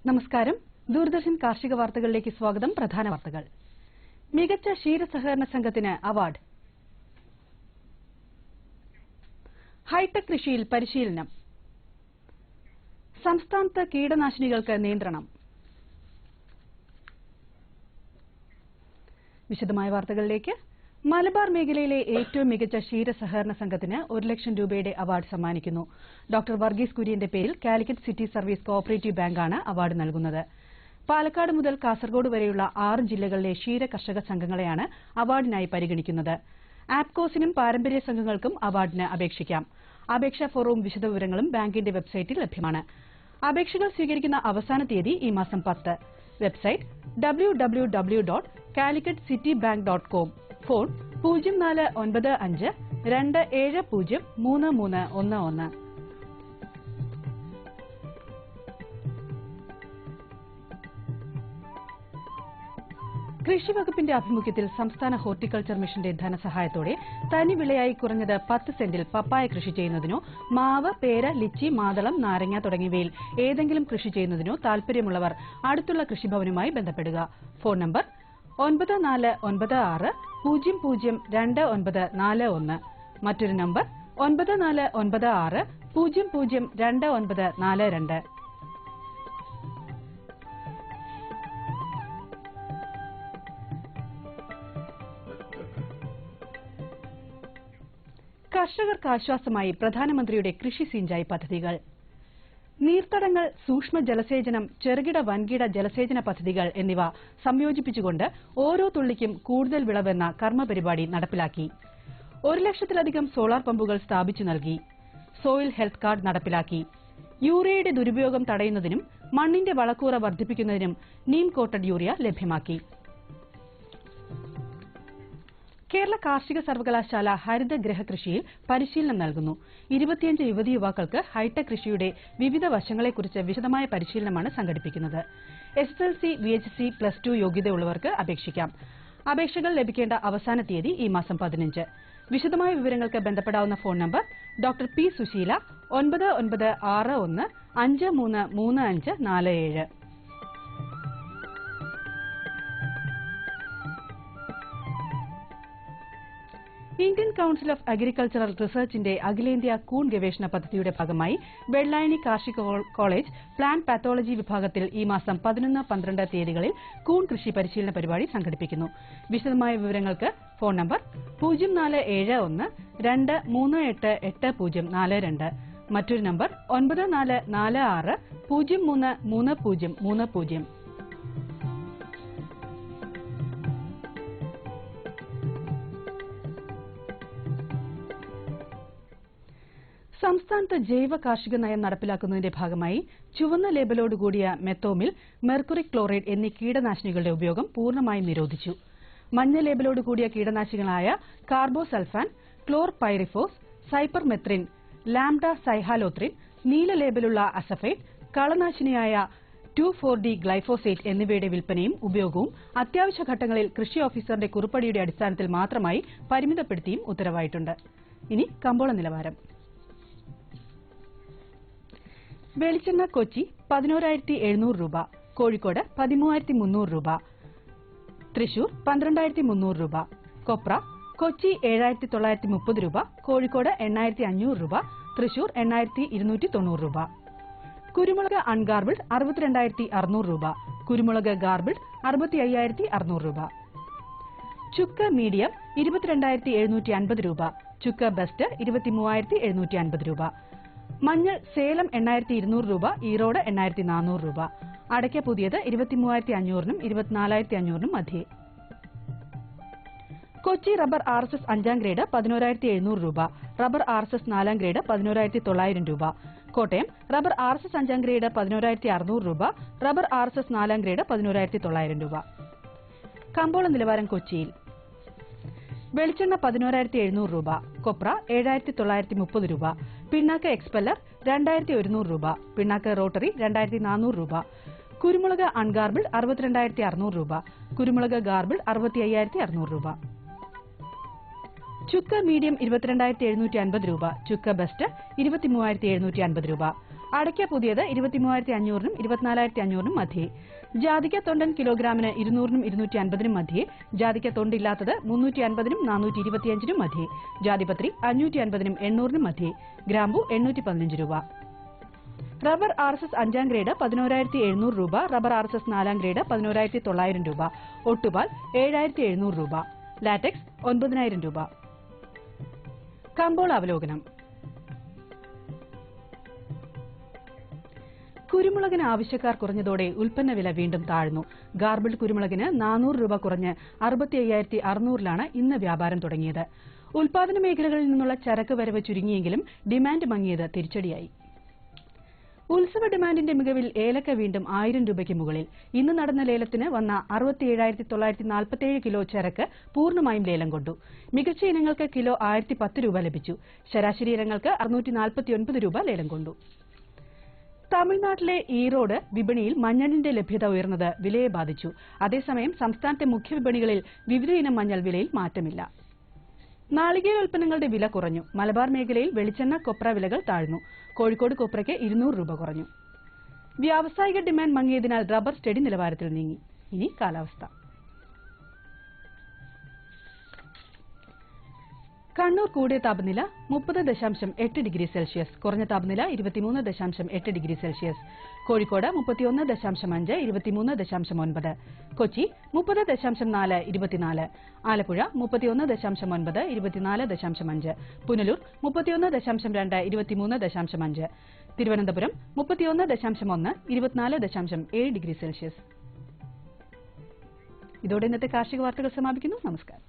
നമസ്കാരം. ദൂരദർശൻ കാർഷിക വാർത്തകളിലേക്ക് സ്വാഗതം. പ്രധാന വാർത്തകൾ. മികച്ച ക്ഷീരസഹകരണ സംഘത്തിന് അവാർഡ്. ഹൈടെക് കൃഷിയിൽ പരിശീലനം. സംസ്ഥാനത്ത് കീടനാശിനികൾക്ക് നിയന്ത്രണം. വിശദമായ വാർത്തകളിലേക്ക്. മലബാർ മേഖലയിലെ ഏറ്റവും മികച്ച ക്ഷീരസഹകരണ സംഘത്തിന് 1 ലക്ഷം രൂപയുടെ അവാർഡ് സമ്മാനിക്കുന്നു. ഡോക്ടർ വർഗീസ് കുര്യന്റെ പേരിൽ കാലിക്കറ്റ് സിറ്റി സർവീസ് കോഓപ്പറേറ്റീവ് ബാങ്കാണ് അവാർഡ് നൽകുന്നത്. പാലക്കാട് മുതൽ കാസർഗോഡ് വരെയുള്ള 6 ജില്ലകളിലെ ക്ഷീര കർഷക സംഘങ്ങളെയാണ് അവാർഡിനായി പരിഗണിക്കുന്നത്. ആപ്കോസിനും പാരമ്പര്യ സംഘങ്ങൾക്കും അവാർഡിന് അപേക്ഷിക്കാം. അപേക്ഷാ ഫോറവും വിശദവിവരങ്ങളും ബാങ്കിന്റെ വെബ്സൈറ്റിൽ ലഭ്യമാണ്. അപേക്ഷകൾ സ്വീകരിക്കുന്ന അവസാന തീയതി ഈ മാസം 10. Website www.calicut.citybank.com. ഫോൺ 0495 270 3311. കൃഷി വകുപ്പിന്റെ ആഭിമുഖ്യത്തിൽ സംസ്ഥാന ഹോർട്ടിക്കൾച്ചർ മിഷന്റെ ധനസഹായത്തോടെ തനിവിളയായി കുറഞ്ഞത് 10 സെന്റിൽ പപ്പായ കൃഷി ചെയ്യുന്നതിനോ മാവ്, പേര, ലിച്ചി, മാതളം, നാരങ്ങ തുടങ്ങിയവയിൽ ഏതെങ്കിലും കൃഷി ചെയ്യുന്നതിനോ താൽപര്യമുള്ളവർ അടുത്തുള്ള കൃഷിഭവനുമായി ബന്ധപ്പെടുക. Phone number 9496 002941. മറ്റൊരു നമ്പർ 9496 002942. കർഷകർക്ക് ആശ്വാസമായി പ്രധാനമന്ത്രിയുടെ കൃഷി സിഞ്ചായി പദ്ധതികൾ. നീർത്തടങ്ങൾ, സൂക്ഷ്മ ജലസേചനം, ചെറുകിട വൻകിട ജലസേചന പദ്ധതികൾ എന്നിവ സംയോജിപ്പിച്ചുകൊണ്ട് ഓരോ തുള്ളിക്കും കൂടുതൽ വിളവെന്ന കർമ്മപരിപാടി നടപ്പിലാക്കി. 1 ലക്ഷത്തിലധികം സോളാർ പമ്പുകൾ സ്ഥാപിച്ചു നൽകി. സോയിൽ ഹെൽത്ത് കാർഡ് നടപ്പിലാക്കി. യൂറിയയുടെ ദുരുപയോഗം തടയുന്നതിനും മണ്ണിന്റെ വളക്കൂറ വർദ്ധിപ്പിക്കുന്നതിനും നീം കോട്ടഡ് യൂറിയ ലഭ്യമാക്കി. കേരള കാർഷിക സർവകലാശാല ഹരിതഗൃഹ കൃഷിയിൽ പരിശീലനം നൽകുന്നു. 25 യുവതി യുവാക്കൾക്ക് ഹൈടെക് കൃഷിയുടെ വിവിധ വശങ്ങളെക്കുറിച്ച് വിശദമായ പരിശീലനമാണ് സംഘടിപ്പിക്കുന്നത്. SSLC, VHC, +2 യോഗ്യതയുള്ളവർക്ക് അപേക്ഷിക്കാം. അപേക്ഷകൾ ലഭിക്കേണ്ട അവസാന തീയതി ഈ മാസം 15. വിശദമായ വിവരങ്ങൾക്ക് ബന്ധപ്പെടാവുന്ന phone number doctor P Susheela 9961 533547. Indian council of agricultural റിസർച്ചിന്റെ അഖിലേന്ത്യാ കൂൺ ഗവേഷണ പദ്ധതിയുടെ ഭാഗമായി വെള്ളായണി കാർഷിക കോളേജ് പ്ലാന്റ് പാത്തോളജി വിഭാഗത്തിൽ ഈ മാസം 11, 12 തീയതികളിൽ കൂൺ കൃഷി പരിശീലന പരിപാടി സംഘടിപ്പിക്കുന്നു. വിശദമായ വിവരങ്ങൾക്ക് ഫോൺ നമ്പർ 0471 2388042. മറ്റൊരു നമ്പർ 9446 033030. സംസ്ഥാനത്ത് ജൈവ കാർഷിക നയം നടപ്പിലാക്കുന്നതിന്റെ ഭാഗമായി ചുവന്ന ലേബലോടുകൂടിയ മെത്തോമിൽ, മെർക്കുറിക് ക്ലോറൈഡ് എന്നീ കീടനാശിനികളുടെ ഉപയോഗം പൂർണ്ണമായും നിരോധിച്ചു. മഞ്ഞ ലേബലോടുകൂടിയ കീടനാശിനികളായ കാർബോസൾഫാൻ, ക്ലോർപൈറിഫോസ്, സൈപ്പർമെത്രിൻ, ലാംഡ സൈഹാലോത്രിൻ, നീല ലേബലുള്ള അസഫൈറ്റ്, കളനാശിനിയായ 2,4-D ഗ്ലൈഫോസേറ്റ് എന്നിവയുടെ വിൽപ്പനയും ഉപയോഗവും അത്യാവശ്യ ഘട്ടങ്ങളിൽ കൃഷി ഓഫീസറുടെ കുറിപ്പടിയുടെ അടിസ്ഥാനത്തിൽ മാത്രമായി പരിമിതപ്പെടുത്തിയും ഉത്തരവായിട്ടുണ്ട്. ഇനി കമ്പോള നിലവാരം. വെളിച്ചെണ്ണ കൊച്ചി 11,700 രൂപ, കോഴിക്കോട് 13,300 രൂപ, തൃശൂർ 12,300 രൂപ, കൊപ്ര കൊച്ചി 7,930 രൂപ, കോഴിക്കോട് 8,500 രൂപ, തൃശൂർ 8,290 രൂപ. കുരുമുളക് അൺഗാർബിൾഡ് 62,600 രൂപ, കുരുമുളക് ഗാർബിൾഡ് 65,600 രൂപ. ചുക്ക് മീഡിയം 22,750 രൂപ, ചുക്ക് ബെസ്റ്റ് 23,750 രൂപ. മഞ്ഞൾ സേലം 8,200 രൂപ, ഈറോഡ് 8,400 രൂപ. അടയ്ക്ക പുതിയത് 23,500-നും 24,500-നും മധ്യേ. കൊച്ചി റബ്ബർ RSS 5ാം ഗ്രേഡ് 11,700 രൂപ, റബ്ബർ RSS 4ാം ഗ്രേഡ് 11,900 രൂപ. കോട്ടയം റബ്ബർ RSS 5ാം ഗ്രേഡ് 11,600 രൂപ, റബ്ബർ RSS 4ാം ഗ്രേഡ് 11,900 രൂപ. കമ്പോള നിലവാരം കൊച്ചിയിൽ. വെളിച്ചെണ്ണ 11,700 രൂപ, കൊപ്ര 7,930 രൂപ, പിണ്ണാക്ക് എക്സ്പെല്ലർ 2,100 രൂപ, പിണ്ണാക്ക് റോട്ടറി 2,400 രൂപ. കുരുമുളക് അൺഗാർബിൾഡ് 62,600 രൂപ, കുരുമുളക് ഗാർബിൾഡ് 65,600 രൂപ. ചുക്ക് മീഡിയം 22,750 രൂപ, ചുക്ക് ബെസ്റ്റ് 23,750 രൂപ. അടയ്ക്ക പുതിയത് 23,500-നും 24,500-നും മധ്യേ. ജാതിക്ക തൊണ്ടൻ കിലോഗ്രാമിന് 200-നും 250-നും മധ്യേ. ജാതിക്ക തൊണ്ടില്ലാത്തത് 350-നും 425-നും മധ്യേ. ജാതിപത്രി 550-നും 800-നും മധ്യേ. ഗ്രാമ്പു 815 രൂപ. റബ്ബർ RSS 5ാം ഗ്രേഡ് 11,700 രൂപ. റബ്ബർ RSS 4ാം ഗ്രേഡ് 11,900 രൂപ. ഒട്ടുപാൽ 7,700 രൂപ. ലാറ്റക്സ് 9,000 രൂപ. കമ്പോള അവലോകനം. കുരുമുളകിന് ആവശ്യക്കാർ കുറഞ്ഞതോടെ ഉൽപ്പന്ന വില വീണ്ടും താഴ്ന്നു. ഗാർബിൾഡ് കുരുമുളകിന് 400 രൂപ കുറഞ്ഞ് 65,600-ലാണ് ഇന്ന് വ്യാപാരം തുടങ്ങിയത്. ഉൽപാദന മേഖലകളിൽ നിന്നുള്ള ചരക്ക് വരവ് ചുരുങ്ങിയെങ്കിലും ഡിമാൻഡ് മങ്ങിയത് തിരിച്ചടിയായി. ഉത്സവ ഡിമാൻഡിന്റെ മികവിൽ ഏലക്ക വീണ്ടും 1000 രൂപയ്ക്ക് മുകളിൽ. ഇന്ന് നടന്ന ലേലത്തിന് വന്ന 67,947 കിലോ ചരക്ക് പൂർണ്ണമായും ലേലം കൊണ്ടു. മികച്ച ഇനങ്ങൾക്ക് കിലോ 1,010 രൂപ ലഭിച്ചു. ശരാശരി ഇനങ്ങൾക്ക് 649 രൂപ ലേലം കൊണ്ടു. തമിഴ്നാട്ടിലെ ഈറോഡ് വിപണിയിൽ മഞ്ഞളിന്റെ ലഭ്യത ഉയർന്നത് വിലയെ ബാധിച്ചു. അതേസമയം സംസ്ഥാനത്തെ മുഖ്യ വിപണികളിൽ വിവിധ ഇനം മഞ്ഞൾ വിലയിൽ മാറ്റമില്ല. നാളികേര ഉൽപ്പന്നങ്ങളുടെ വില കുറഞ്ഞു. മലബാർ മേഖലയിൽ വെളിച്ചെണ്ണ, കൊപ്ര വിലകൾ താഴ്ന്നു. കോഴിക്കോട് കൊപ്രയ്ക്ക് 200 രൂപ കുറഞ്ഞു. വ്യാവസായിക ഡിമാൻഡ് മങ്ങിയതിനാൽ റബ്ബർ സ്റ്റഡി നിലവാരത്തിൽ നീങ്ങി. ഇനി കാലാവസ്ഥ. കണ്ണൂർ കൂടിയ താപനില 30.8 ഡിഗ്രി സെൽഷ്യസ്, കുറഞ്ഞ താപനില 23.8 degree Celsius. Kozhikode 31.5, 23.9. Kochi 30.4, 24. Alappuzha 31.9, 24.5. Punalur 31.2, 23.5. Thiruvananthapuram 31.1, 24.7 degree Celsius. ഇതോടെ ഇന്നത്തെ കാർഷിക വാർത്തകൾ സമാപിക്കുന്നു. നമസ്കാരം.